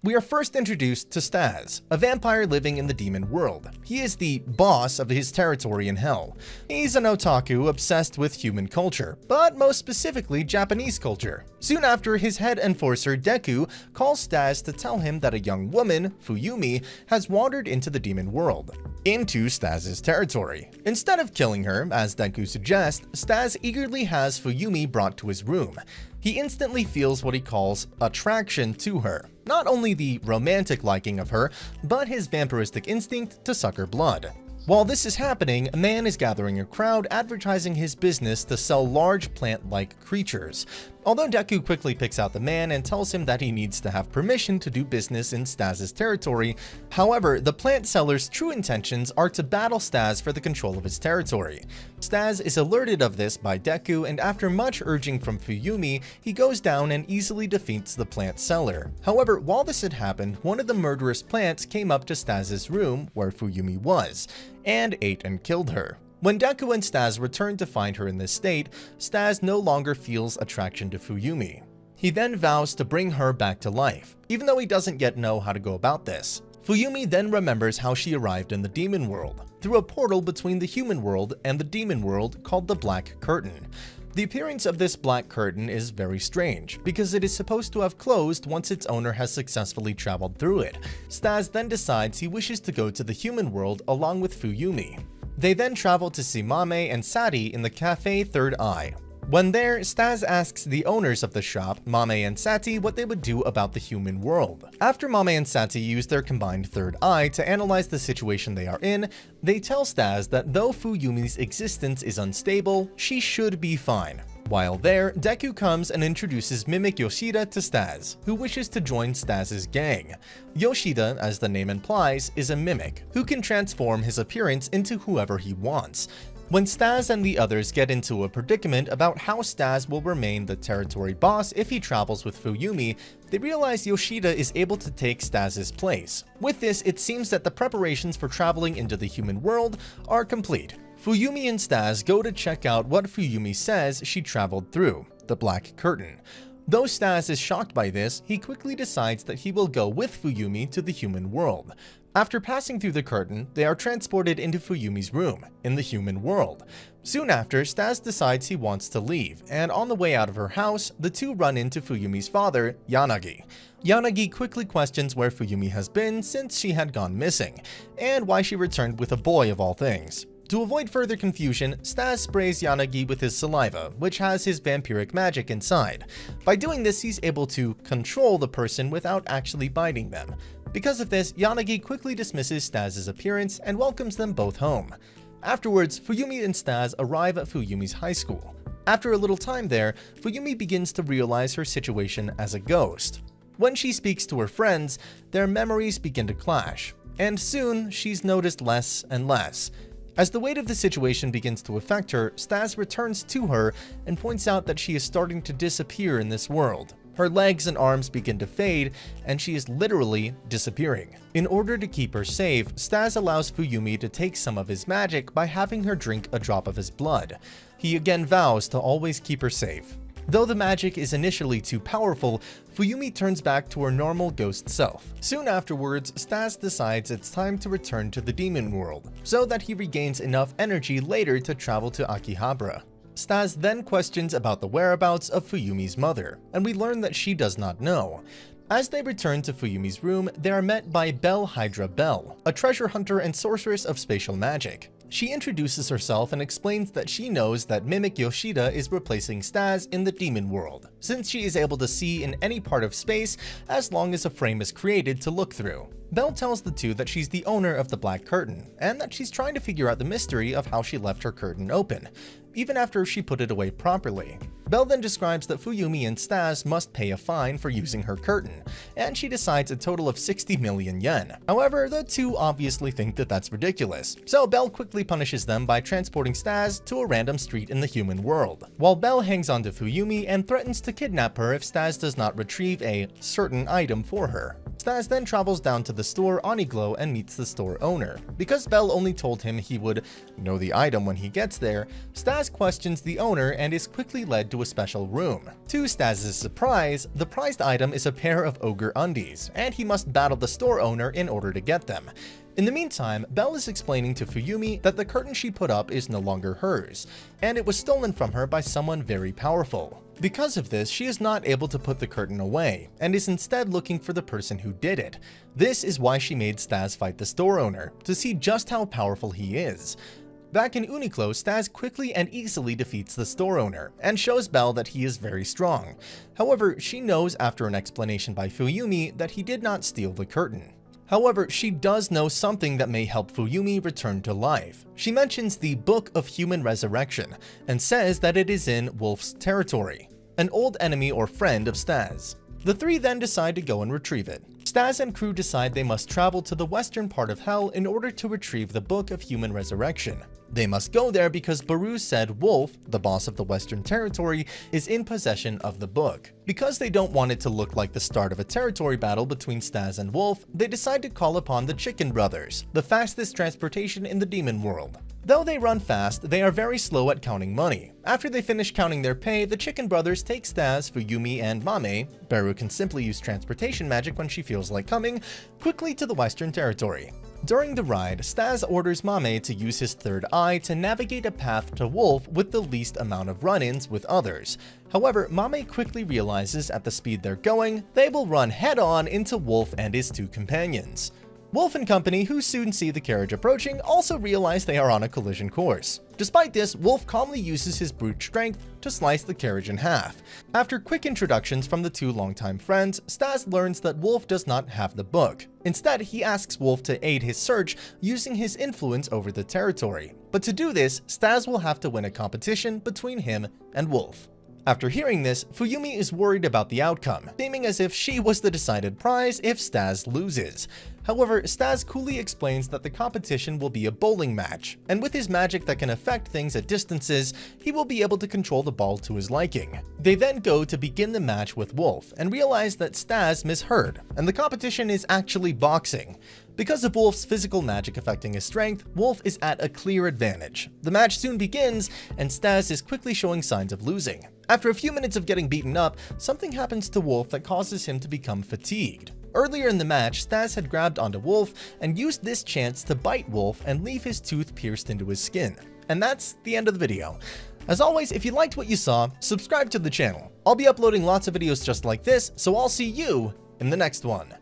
We are first introduced to Stas, a vampire living in the demon world. He is the boss of his territory in hell. He's an otaku obsessed with human culture, but most specifically Japanese culture. Soon after, his head enforcer Deku calls Stas to tell him that a young woman, Fuyumi, has wandered into the demon world, into Stas's territory. Instead of killing her, as Deku suggests, Stas eagerly has Fuyumi brought to his room. He instantly feels what he calls attraction to her. Not only the romantic liking of her, but his vampiristic instinct to suck her blood. While this is happening, a man is gathering a crowd advertising his business to sell large plant-like creatures. Although Deku quickly picks out the man and tells him that he needs to have permission to do business in Stas's territory, however, the plant seller's true intentions are to battle Stas for the control of his territory. Stas is alerted of this by Deku, and after much urging from Fuyumi, he goes down and easily defeats the plant seller. However, while this had happened, one of the murderous plants came up to Stas's room, where Fuyumi was, and ate and killed her. When Deku and Stas return to find her in this state, Stas no longer feels attraction to Fuyumi. He then vows to bring her back to life, even though he doesn't yet know how to go about this. Fuyumi then remembers how she arrived in the demon world, through a portal between the human world and the demon world called the Black Curtain. The appearance of this black curtain is very strange, because it is supposed to have closed once its owner has successfully traveled through it. Stas then decides he wishes to go to the human world along with Fuyumi. They then travel to see Mame and Sati in the Cafe Third Eye. When there, Stas asks the owners of the shop, Mame and Sati, what they would do about the human world. After Mame and Sati use their combined third eye to analyze the situation they are in, they tell Stas that though Fuyumi's existence is unstable, she should be fine. While there, Deku comes and introduces Mimic Yoshida to Stas, who wishes to join Stas's gang. Yoshida, as the name implies, is a mimic, who can transform his appearance into whoever he wants. When Stas and the others get into a predicament about how Stas will remain the territory boss if he travels with Fuyumi, they realize Yoshida is able to take Stas's place. With this, it seems that the preparations for traveling into the human world are complete. Fuyumi and Stas go to check out what Fuyumi says she traveled through, the Black Curtain. Though Stas is shocked by this, he quickly decides that he will go with Fuyumi to the human world. After passing through the curtain, they are transported into Fuyumi's room, in the human world. Soon after, Stas decides he wants to leave, and on the way out of her house, the two run into Fuyumi's father, Yanagi. Yanagi quickly questions where Fuyumi has been since she had gone missing, and why she returned with a boy of all things. To avoid further confusion, Stas sprays Yanagi with his saliva, which has his vampiric magic inside. By doing this, he's able to control the person without actually biting them. Because of this, Yanagi quickly dismisses Stas's appearance and welcomes them both home. Afterwards, Fuyumi and Stas arrive at Fuyumi's high school. After a little time there, Fuyumi begins to realize her situation as a ghost. When she speaks to her friends, their memories begin to clash, and soon she's noticed less and less. As the weight of the situation begins to affect her, Stas returns to her and points out that she is starting to disappear in this world. Her legs and arms begin to fade, and she is literally disappearing. In order to keep her safe, Stas allows Fuyumi to take some of his magic by having her drink a drop of his blood. He again vows to always keep her safe. Though the magic is initially too powerful, Fuyumi turns back to her normal ghost self. Soon afterwards, Stas decides it's time to return to the demon world, so that he regains enough energy later to travel to Akihabara. Stas then questions about the whereabouts of Fuyumi's mother, and we learn that she does not know. As they return to Fuyumi's room, they are met by Belle Hydra Belle, a treasure hunter and sorceress of spatial magic. She introduces herself and explains that she knows that Mimic Yoshida is replacing Stas in the demon world, since she is able to see in any part of space as long as a frame is created to look through. Belle tells the two that she's the owner of the Black Curtain, and that she's trying to figure out the mystery of how she left her curtain open, even after she put it away properly. Belle then describes that Fuyumi and Stas must pay a fine for using her curtain, and she decides a total of 60 million yen. However, the two obviously think that that's ridiculous, so Belle quickly punishes them by transporting Stas to a random street in the human world, while Belle hangs on to Fuyumi and threatens to kidnap her if Stas does not retrieve a certain item for her. Stas then travels down to the store Oniglo and meets the store owner. Because Bell only told him he would know the item when he gets there, Stas questions the owner and is quickly led to a special room. To Stas' surprise, the prized item is a pair of ogre undies, and he must battle the store owner in order to get them. In the meantime, Belle is explaining to Fuyumi that the curtain she put up is no longer hers, and it was stolen from her by someone very powerful. Because of this, she is not able to put the curtain away, and is instead looking for the person who did it. This is why she made Stas fight the store owner, to see just how powerful he is. Back in Uniqlo, Stas quickly and easily defeats the store owner, and shows Belle that he is very strong. However, she knows after an explanation by Fuyumi that he did not steal the curtain. However, she does know something that may help Fuyumi return to life. She mentions the Book of Human Resurrection, and says that it is in Wolf's territory, an old enemy or friend of Stas. The three then decide to go and retrieve it. Stas and crew decide they must travel to the western part of Hell in order to retrieve the Book of Human Resurrection. They must go there because Baru said Wolf, the boss of the Western Territory, is in possession of the book. Because they don't want it to look like the start of a territory battle between Stas and Wolf, they decide to call upon the Chicken Brothers, the fastest transportation in the demon world. Though they run fast, they are very slow at counting money. After they finish counting their pay, the Chicken Brothers take Stas, Fuyumi, and Mame, Baru can simply use transportation magic when she feels like coming, quickly to the Western Territory. During the ride, Stas orders Mame to use his third eye to navigate a path to Wolf with the least amount of run-ins with others. However, Mame quickly realizes at the speed they're going, they will run head-on into Wolf and his two companions. Wolf and company, who soon see the carriage approaching, also realize they are on a collision course. Despite this, Wolf calmly uses his brute strength to slice the carriage in half. After quick introductions from the two longtime friends, Stas learns that Wolf does not have the book. Instead, he asks Wolf to aid his search using his influence over the territory. But to do this, Stas will have to win a competition between him and Wolf. After hearing this, Fuyumi is worried about the outcome, seeming as if she was the decided prize if Stas loses. However, Stas coolly explains that the competition will be a bowling match, and with his magic that can affect things at distances, he will be able to control the ball to his liking. They then go to begin the match with Wolf, and realize that Stas misheard, and the competition is actually boxing. Because of Wolf's physical magic affecting his strength, Wolf is at a clear advantage. The match soon begins, and Stas is quickly showing signs of losing. After a few minutes of getting beaten up, something happens to Wolf that causes him to become fatigued. Earlier in the match, Stas had grabbed onto Wolf and used this chance to bite Wolf and leave his tooth pierced into his skin. And that's the end of the video. As always, if you liked what you saw, subscribe to the channel. I'll be uploading lots of videos just like this, so I'll see you in the next one.